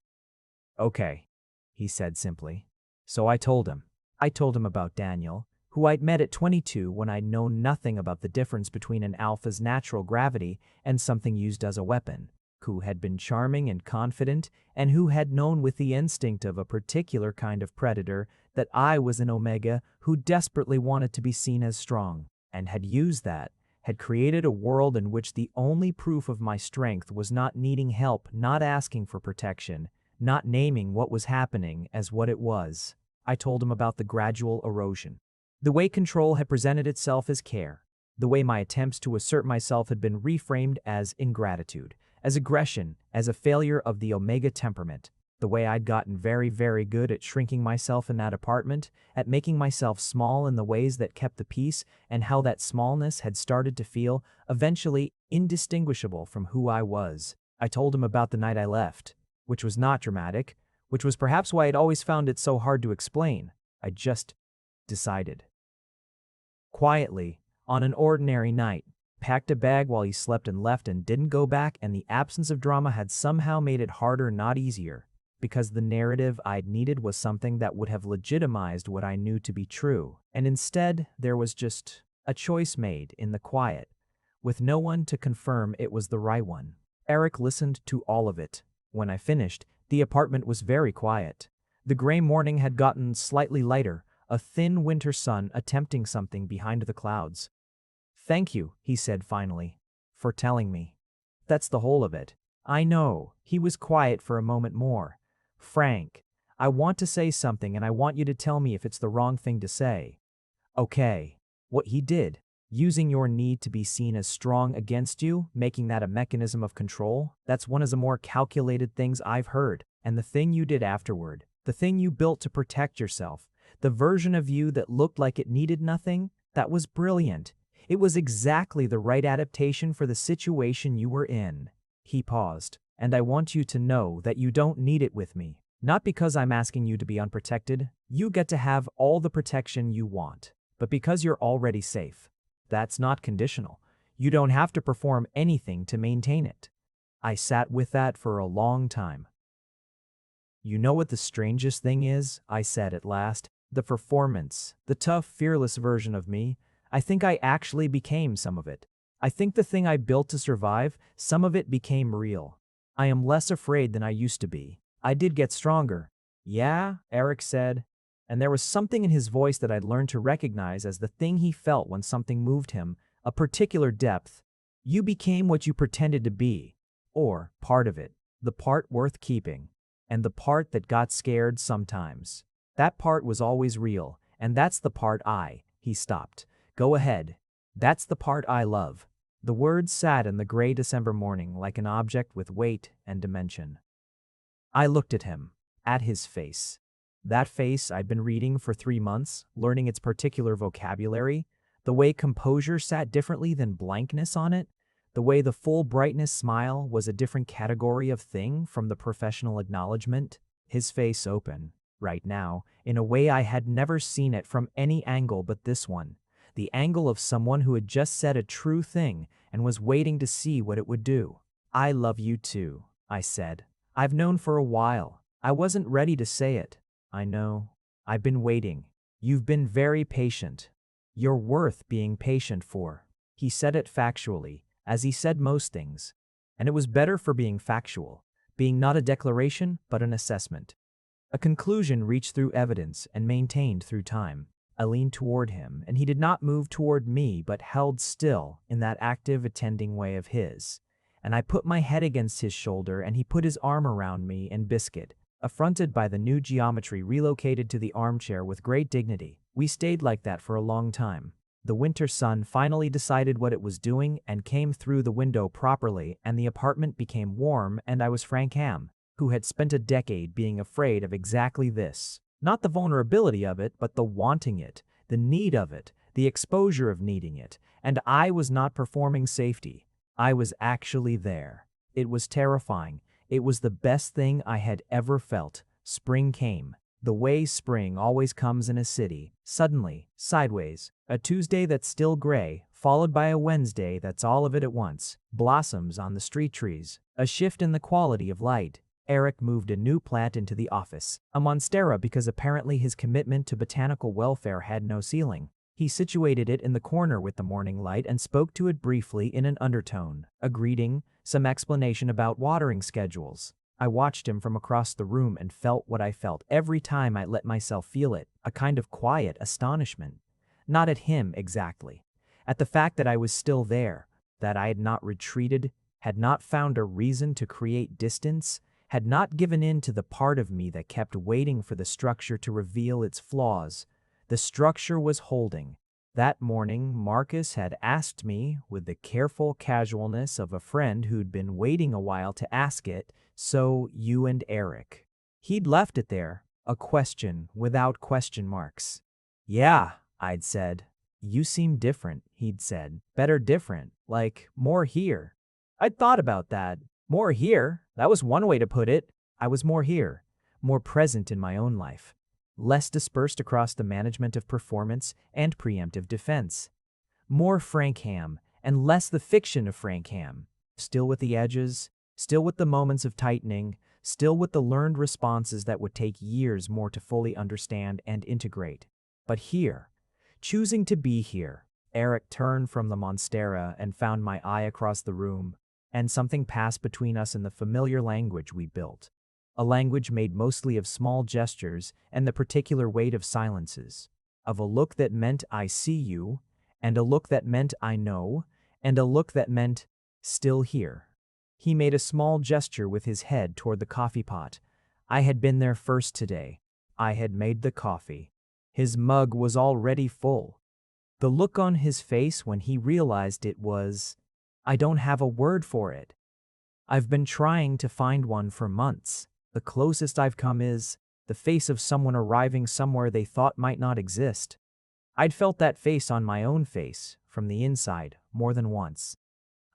Okay, he said simply. So I told him. I told him about Daniel, who I'd met at 22 when I'd known nothing about the difference between an alpha's natural gravity and something used as a weapon, who had been charming and confident, and who had known with the instinct of a particular kind of predator that I was an omega who desperately wanted to be seen as strong, and had used that, had created a world in which the only proof of my strength was not needing help, not asking for protection, not naming what was happening as what it was. I told him about the gradual erosion. The way control had presented itself as care, the way my attempts to assert myself had been reframed as ingratitude, as aggression, as a failure of the omega temperament, the way I'd gotten very, very good at shrinking myself in that apartment, at making myself small in the ways that kept the peace, and how that smallness had started to feel, eventually, indistinguishable from who I was. I told him about the night I left, which was not dramatic, which was perhaps why I'd always found it so hard to explain. I just decided. Quietly, on an ordinary night, packed a bag while he slept and left and didn't go back, and the absence of drama had somehow made it harder, not easier, because the narrative I'd needed was something that would have legitimized what I knew to be true, and instead there was just a choice made in the quiet, with no one to confirm it was the right one. Eric listened to all of it. When I finished, the apartment was very quiet. The gray morning had gotten slightly lighter, a thin winter sun attempting something behind the clouds. Thank you, he said finally, for telling me. That's the whole of it. I know. He was quiet for a moment more. Frank, I want to say something and I want you to tell me if it's the wrong thing to say. Okay. What he did. Using your need to be seen as strong against you, making that a mechanism of control, that's one of the more calculated things I've heard. And the thing you did afterward, the thing you built to protect yourself, the version of you that looked like it needed nothing, that was brilliant. It was exactly the right adaptation for the situation you were in. He paused. And I want you to know that you don't need it with me. Not because I'm asking you to be unprotected. You get to have all the protection you want. But because you're already safe. That's not conditional. You don't have to perform anything to maintain it. I sat with that for a long time. You know what the strangest thing is? I said at last. The performance, the tough, fearless version of me. I think I actually became some of it. I think the thing I built to survive, some of it became real. I am less afraid than I used to be. I did get stronger. Yeah, Eric said. And there was something in his voice that I'd learned to recognize as the thing he felt when something moved him, a particular depth. You became what you pretended to be. Or part of it. The part worth keeping. And the part that got scared sometimes. That part was always real, and that's the part he stopped. Go ahead. That's the part I love. The words sat in the gray December morning like an object with weight and dimension. I looked at him, at his face. That face I'd been reading for 3 months, learning its particular vocabulary, the way composure sat differently than blankness on it, the way the full brightness smile was a different category of thing from the professional acknowledgement, his face open, right now, in a way I had never seen it from any angle but this one, the angle of someone who had just said a true thing and was waiting to see what it would do. I love you too, I said. I've known for a while. I wasn't ready to say it. I know. I've been waiting. You've been very patient. You're worth being patient for. He said it factually, as he said most things. And it was better for being factual, being not a declaration, but an assessment. A conclusion reached through evidence and maintained through time. I leaned toward him, and he did not move toward me, but held still in that active, attending way of his. And I put my head against his shoulder, and he put his arm around me and biscuit. Affronted by the new geometry, relocated to the armchair with great dignity. We stayed like that for a long time. The winter sun finally decided what it was doing and came through the window properly, and the apartment became warm, and I was Frank Ham, who had spent a decade being afraid of exactly this. Not the vulnerability of it, but the wanting it, the need of it, the exposure of needing it. And I was not performing safety. I was actually there. It was terrifying. It was the best thing I had ever felt. Spring came. The way spring always comes in a city. Suddenly, sideways. A Tuesday that's still gray, followed by a Wednesday that's all of it at once. Blossoms on the street trees. A shift in the quality of light. Eric moved a new plant into the office. A monstera because apparently his commitment to botanical welfare had no ceiling. He situated it in the corner with the morning light and spoke to it briefly in an undertone. A greeting, some explanation about watering schedules. I watched him from across the room and felt what I felt every time I let myself feel it, a kind of quiet astonishment. Not at him exactly. At the fact that I was still there, that I had not retreated, had not found a reason to create distance, had not given in to the part of me that kept waiting for the structure to reveal its flaws. The structure was holding. That morning, Marcus had asked me, with the careful casualness of a friend who'd been waiting a while to ask it, so you and Eric. He'd left it there, a question without question marks. Yeah, I'd said. You seem different, he'd said. Better different, like more here. I'd thought about that. More here, that was one way to put it. I was more here, more present in my own life. Less dispersed across the management of performance and preemptive defense. More Frank Ham, and less the fiction of Frank Ham. Still with the edges, still with the moments of tightening, still with the learned responses that would take years more to fully understand and integrate. But here, choosing to be here, Eric turned from the monstera and found my eye across the room, and something passed between us in the familiar language we built. A language made mostly of small gestures and the particular weight of silences, of a look that meant I see you, and a look that meant I know, and a look that meant still here. He made a small gesture with his head toward the coffee pot. I had been there first today. I had made the coffee. His mug was already full. The look on his face when he realized it was, I don't have a word for it. I've been trying to find one for months. The closest I've come is the face of someone arriving somewhere they thought might not exist. I'd felt that face on my own face, from the inside, more than once.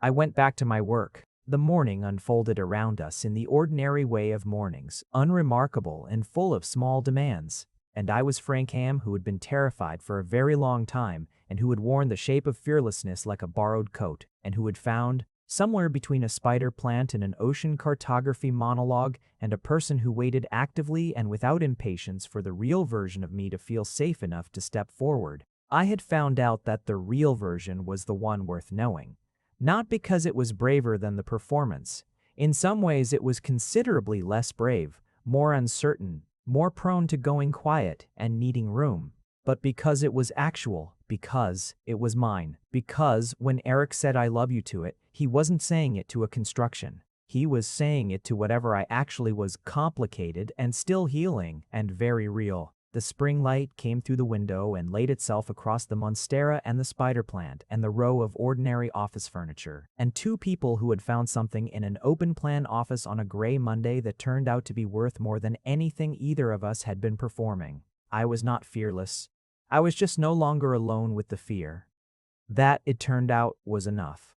I went back to my work. The morning unfolded around us in the ordinary way of mornings, unremarkable and full of small demands. And I was Frank Ham, who had been terrified for a very long time, and who had worn the shape of fearlessness like a borrowed coat, and who had found, somewhere between a spider plant and an ocean cartography monologue, and a person who waited actively and without impatience for the real version of me to feel safe enough to step forward, I had found out that the real version was the one worth knowing. Not because it was braver than the performance. In some ways it was considerably less brave, more uncertain, more prone to going quiet and needing room. But because it was actual, because it was mine, because when Eric said I love you to it, he wasn't saying it to a construction. He was saying it to whatever I actually was, complicated and still healing and very real. The spring light came through the window and laid itself across the monstera and the spider plant and the row of ordinary office furniture, and two people who had found something in an open-plan office on a gray Monday that turned out to be worth more than anything either of us had been performing. I was not fearless. I was just no longer alone with the fear. That, it turned out, was enough.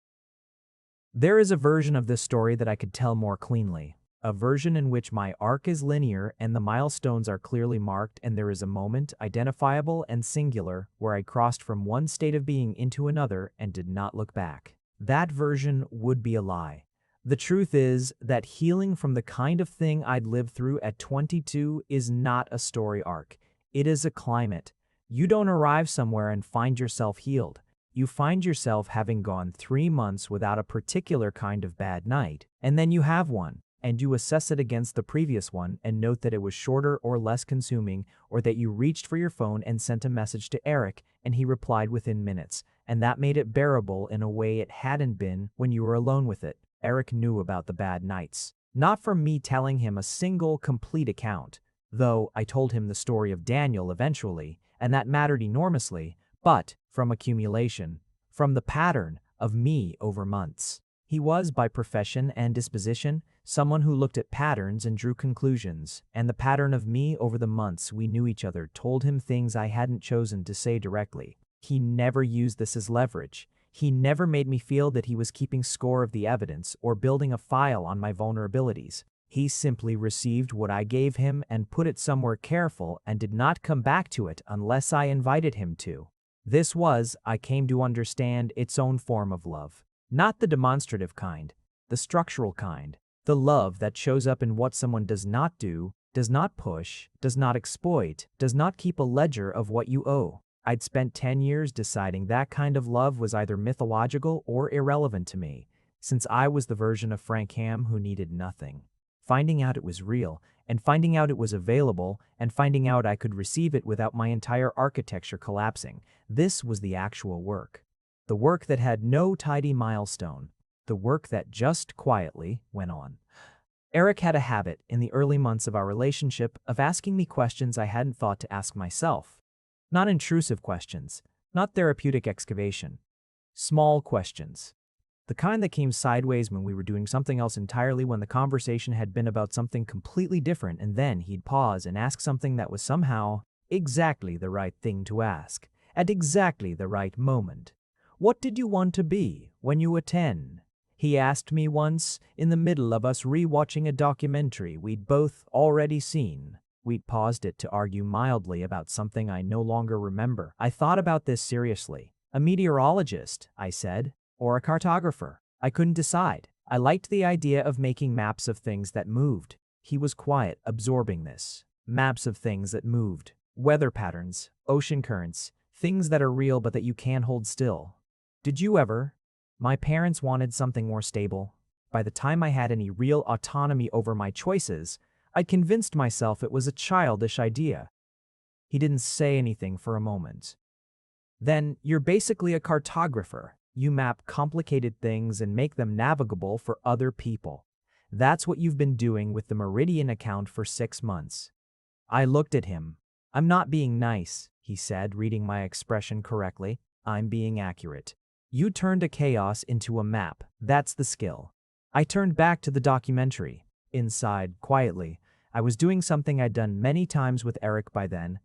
There is a version of this story that I could tell more cleanly. A version in which my arc is linear and the milestones are clearly marked, and there is a moment, identifiable and singular, where I crossed from one state of being into another and did not look back. That version would be a lie. The truth is that healing from the kind of thing I'd lived through at 22 is not a story arc. It is a climate. You don't arrive somewhere and find yourself healed. You find yourself having gone 3 months without a particular kind of bad night, and then you have one. And you assess it against the previous one and note that it was shorter or less consuming, or that you reached for your phone and sent a message to Eric and he replied within minutes, and that made it bearable in a way it hadn't been when you were alone with it. Eric knew about the bad nights. Not from me telling him a single complete account, though I told him the story of Daniel eventually, and that mattered enormously, but from accumulation, from the pattern of me over months. He was, by profession and disposition, someone who looked at patterns and drew conclusions, and the pattern of me over the months we knew each other told him things I hadn't chosen to say directly. He never used this as leverage. He never made me feel that he was keeping score of the evidence or building a file on my vulnerabilities. He simply received what I gave him and put it somewhere careful and did not come back to it unless I invited him to. This was, I came to understand, its own form of love. Not the demonstrative kind, the structural kind, the love that shows up in what someone does not do, does not push, does not exploit, does not keep a ledger of what you owe. I'd spent 10 years deciding that kind of love was either mythological or irrelevant to me, since I was the version of Frank Ham who needed nothing. Finding out it was real, and finding out it was available, and finding out I could receive it without my entire architecture collapsing, this was the actual work. The work that had no tidy milestone. The work that just quietly went on. Eric had a habit, in the early months of our relationship, of asking me questions I hadn't thought to ask myself. Not intrusive questions, not therapeutic excavation. Small questions. The kind that came sideways when we were doing something else entirely, when the conversation had been about something completely different, and then he'd pause and ask something that was somehow exactly the right thing to ask, at exactly the right moment. What did you want to be when you were 10? He asked me once, in the middle of us rewatching a documentary we'd both already seen. We'd paused it to argue mildly about something I no longer remember. I thought about this seriously. A meteorologist, I said, or a cartographer. I couldn't decide. I liked the idea of making maps of things that moved. He was quiet, absorbing this. Maps of things that moved. Weather patterns, ocean currents, things that are real but that you can't hold still. Did you ever? My parents wanted something more stable. By the time I had any real autonomy over my choices, I'd convinced myself it was a childish idea. He didn't say anything for a moment. Then, you're basically a cartographer. You map complicated things and make them navigable for other people. That's what you've been doing with the Meridian account for 6 months. I looked at him. I'm not being nice, he said, reading my expression correctly. I'm being accurate. You turned a chaos into a map. That's the skill. I turned back to the documentary. Inside, quietly, I was doing something I'd done many times with Eric by then,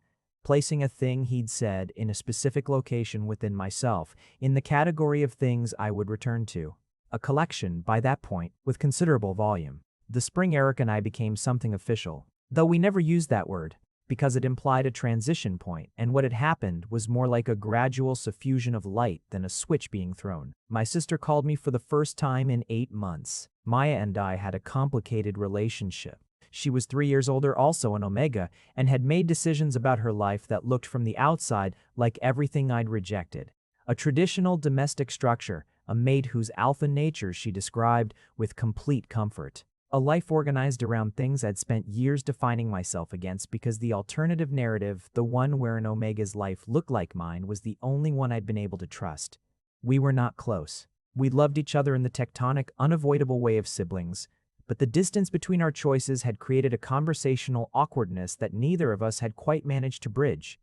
placing a thing he'd said in a specific location within myself, in the category of things I would return to. A collection, by that point, with considerable volume. The spring Eric and I became something official, though we never used that word, because it implied a transition point, and what had happened was more like a gradual suffusion of light than a switch being thrown. My sister called me for the first time in 8 months. Maya and I had a complicated relationship. She was 3 years older, also an Omega, and had made decisions about her life that looked from the outside like everything I'd rejected. A traditional domestic structure, a maid whose alpha nature she described with complete comfort. A life organized around things I'd spent years defining myself against because the alternative narrative, the one where an Omega's life looked like mine, was the only one I'd been able to trust. We were not close. We loved each other in the tectonic, unavoidable way of siblings, but the distance between our choices had created a conversational awkwardness that neither of us had quite managed to bridge.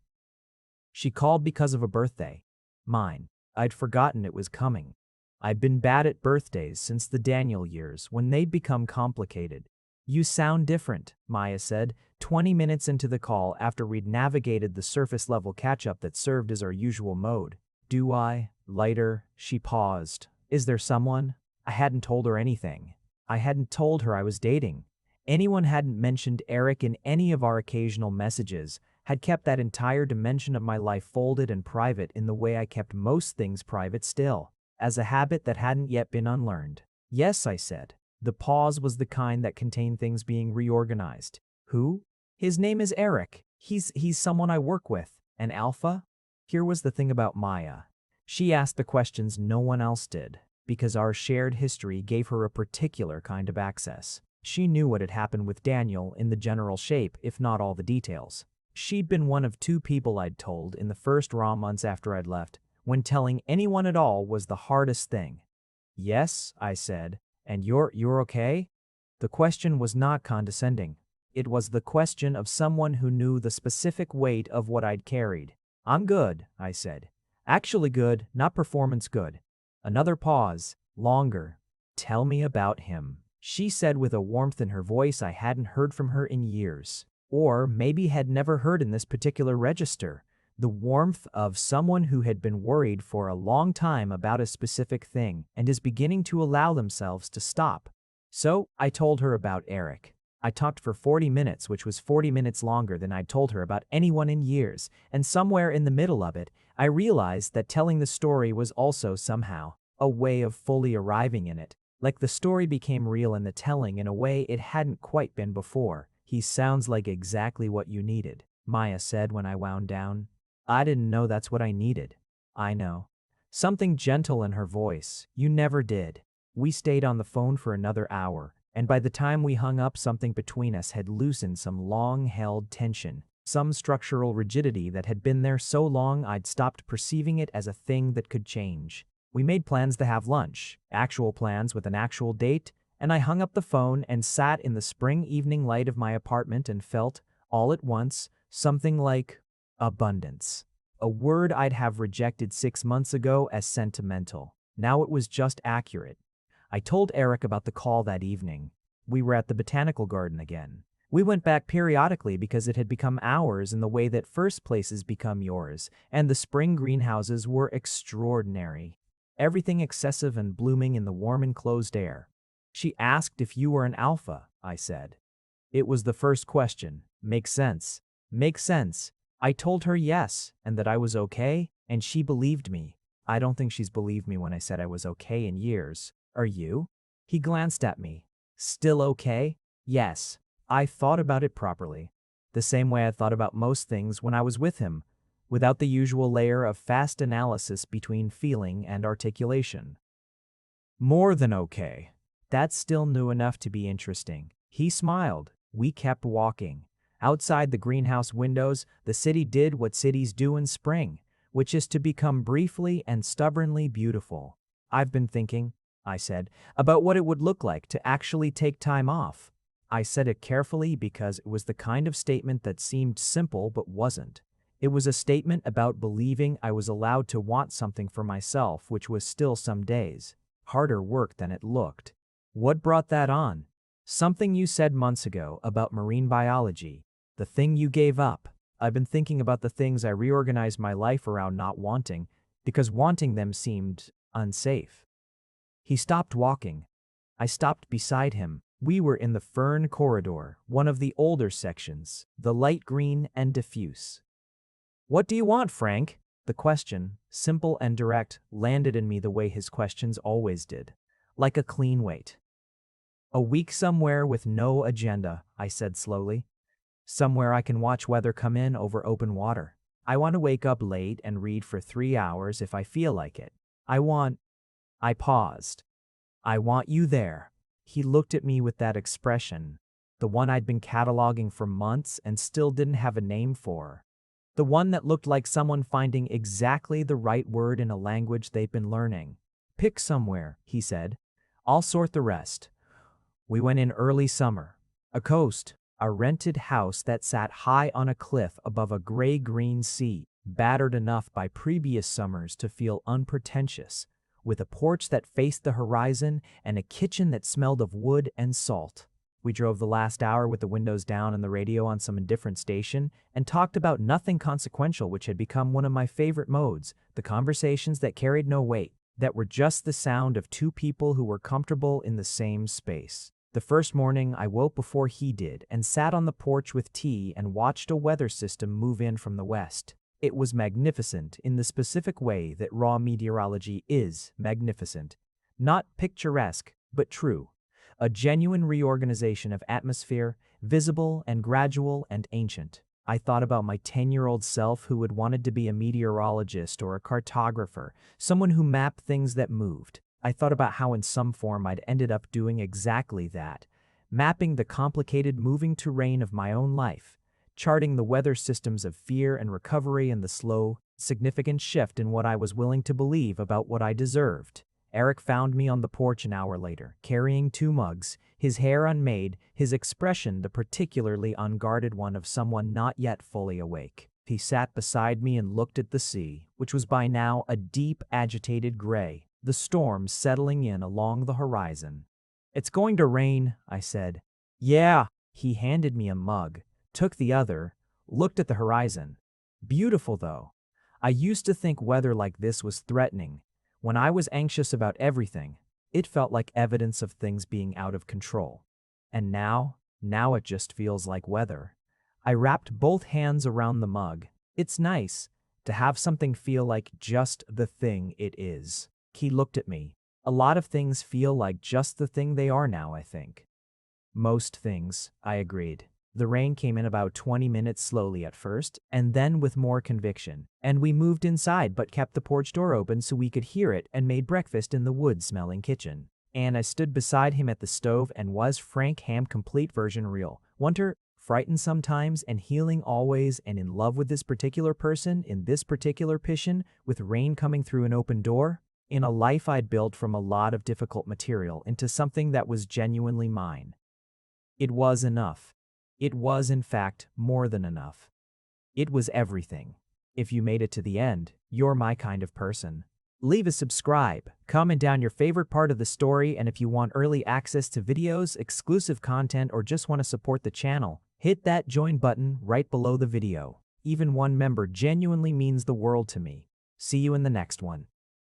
She called because of a birthday. Mine. I'd forgotten it was coming. I'd been bad at birthdays since the Daniel years, when they'd become complicated. You sound different, Maya said, 20 minutes into the call after we'd navigated the surface-level catch-up that served as our usual mode. Do I? Lighter. She paused. Is there someone? I hadn't told her anything. I hadn't told her I was dating. Anyone hadn't mentioned Eric in any of our occasional messages, had kept that entire dimension of my life folded and private in the way I kept most things private still, as a habit that hadn't yet been unlearned. Yes, I said. The pause was the kind that contained things being reorganized. Who? His name is Eric. He's someone I work with. An alpha? Here was the thing about Maya. She asked the questions no one else did, because our shared history gave her a particular kind of access. She knew what had happened with Daniel in the general shape, if not all the details. She'd been one of 2 people I'd told in the first raw months after I'd left, when telling anyone at all was the hardest thing. Yes, I said. And you're okay? The question was not condescending. It was the question of someone who knew the specific weight of what I'd carried. I'm good, I said. Actually good, not performance good. Another pause, longer. Tell me about him, she said with a warmth in her voice I hadn't heard from her in years. Or maybe had never heard in this particular register. The warmth of someone who had been worried for a long time about a specific thing and is beginning to allow themselves to stop. So, I told her about Eric. I talked for 40 minutes, which was 40 minutes longer than I'd told her about anyone in years, and somewhere in the middle of it, I realized that telling the story was also somehow a way of fully arriving in it, like the story became real in the telling in a way it hadn't quite been before. He sounds like exactly what you needed, Maya said when I wound down. I didn't know that's what I needed. I know. Something gentle in her voice. You never did. We stayed on the phone for another hour, and by the time we hung up, something between us had loosened some long-held tension, some structural rigidity that had been there so long I'd stopped perceiving it as a thing that could change. We made plans to have lunch, actual plans with an actual date, and I hung up the phone and sat in the spring evening light of my apartment and felt, all at once, something like abundance. A word I'd have rejected 6 months ago as sentimental. Now it was just accurate. I told Eric about the call that evening. We were at the botanical garden again. We went back periodically because it had become ours in the way that first places become yours, and the spring greenhouses were extraordinary. Everything excessive and blooming in the warm enclosed air. She asked if you were an alpha, I said. It was the first question. Makes sense. Makes sense. I told her yes, and that I was okay, and she believed me. I don't think she's believed me when I said I was okay in years. Are you? He glanced at me. Still okay? Yes. I thought about it properly. The same way I thought about most things when I was with him, without the usual layer of fast analysis between feeling and articulation. More than okay. That's still new enough to be interesting. He smiled. We kept walking. Outside the greenhouse windows, the city did what cities do in spring, which is to become briefly and stubbornly beautiful. I've been thinking, I said, about what it would look like to actually take time off. I said it carefully because it was the kind of statement that seemed simple but wasn't. It was a statement about believing I was allowed to want something for myself, which was still some days harder work than it looked. What brought that on? Something you said months ago about marine biology. The thing you gave up. I've been thinking about the things I reorganized my life around not wanting, because wanting them seemed unsafe. He stopped walking. I stopped beside him. We were in the fern corridor, one of the older sections, the light green and diffuse. "What do you want, Frank?" The question, simple and direct, landed in me the way his questions always did, like a clean weight. "A week somewhere with no agenda," I said slowly. "Somewhere I can watch weather come in over open water. I want to wake up late and read for 3 hours if I feel like it. I paused. "I want you there." He looked at me with that expression, the one I'd been cataloging for months and still didn't have a name for. The one that looked like someone finding exactly the right word in a language they'd been learning. "Pick somewhere," he said. "I'll sort the rest." We went in early summer. A coast, a rented house that sat high on a cliff above a gray-green sea, battered enough by previous summers to feel unpretentious, with a porch that faced the horizon and a kitchen that smelled of wood and salt. We drove the last hour with the windows down and the radio on some indifferent station and talked about nothing consequential, which had become one of my favorite modes, the conversations that carried no weight, that were just the sound of two people who were comfortable in the same space. The first morning, I woke before he did and sat on the porch with tea and watched a weather system move in from the west. It was magnificent in the specific way that raw meteorology is magnificent. Not picturesque, but true. A genuine reorganization of atmosphere, visible and gradual and ancient. I thought about my 10-year-old self who had wanted to be a meteorologist or a cartographer, someone who mapped things that moved. I thought about how in some form I'd ended up doing exactly that, mapping the complicated moving terrain of my own life, charting the weather systems of fear and recovery and the slow, significant shift in what I was willing to believe about what I deserved. Eric found me on the porch an hour later, carrying 2 mugs, his hair unmade, his expression the particularly unguarded one of someone not yet fully awake. He sat beside me and looked at the sea, which was by now a deep, agitated gray, the storm settling in along the horizon. "It's going to rain," I said. "Yeah." He handed me a mug, took the other, looked at the horizon. "Beautiful, though. I used to think weather like this was threatening. When I was anxious about everything, it felt like evidence of things being out of control. And now it just feels like weather." I wrapped both hands around the mug. It's nice to have something feel like just the thing it is. He looked at me. "A lot of things feel like just the thing they are now, I think." "Most things," I agreed. The rain came in about 20 minutes slowly at first, and then with more conviction. And we moved inside but kept the porch door open so we could hear it and made breakfast in the wood-smelling kitchen. And I stood beside him at the stove and was Frank Ham complete version real. Wonder, frightened sometimes and healing always and in love with this particular person in this particular pishin with rain coming through an open door? In a life I'd built from a lot of difficult material into something that was genuinely mine. It was enough. It was, in fact, more than enough. It was everything. If you made it to the end, you're my kind of person. Leave a subscribe, comment down your favorite part of the story, and if you want early access to videos, exclusive content, or just want to support the channel, hit that join button right below the video. Even one member genuinely means the world to me. See you in the next one.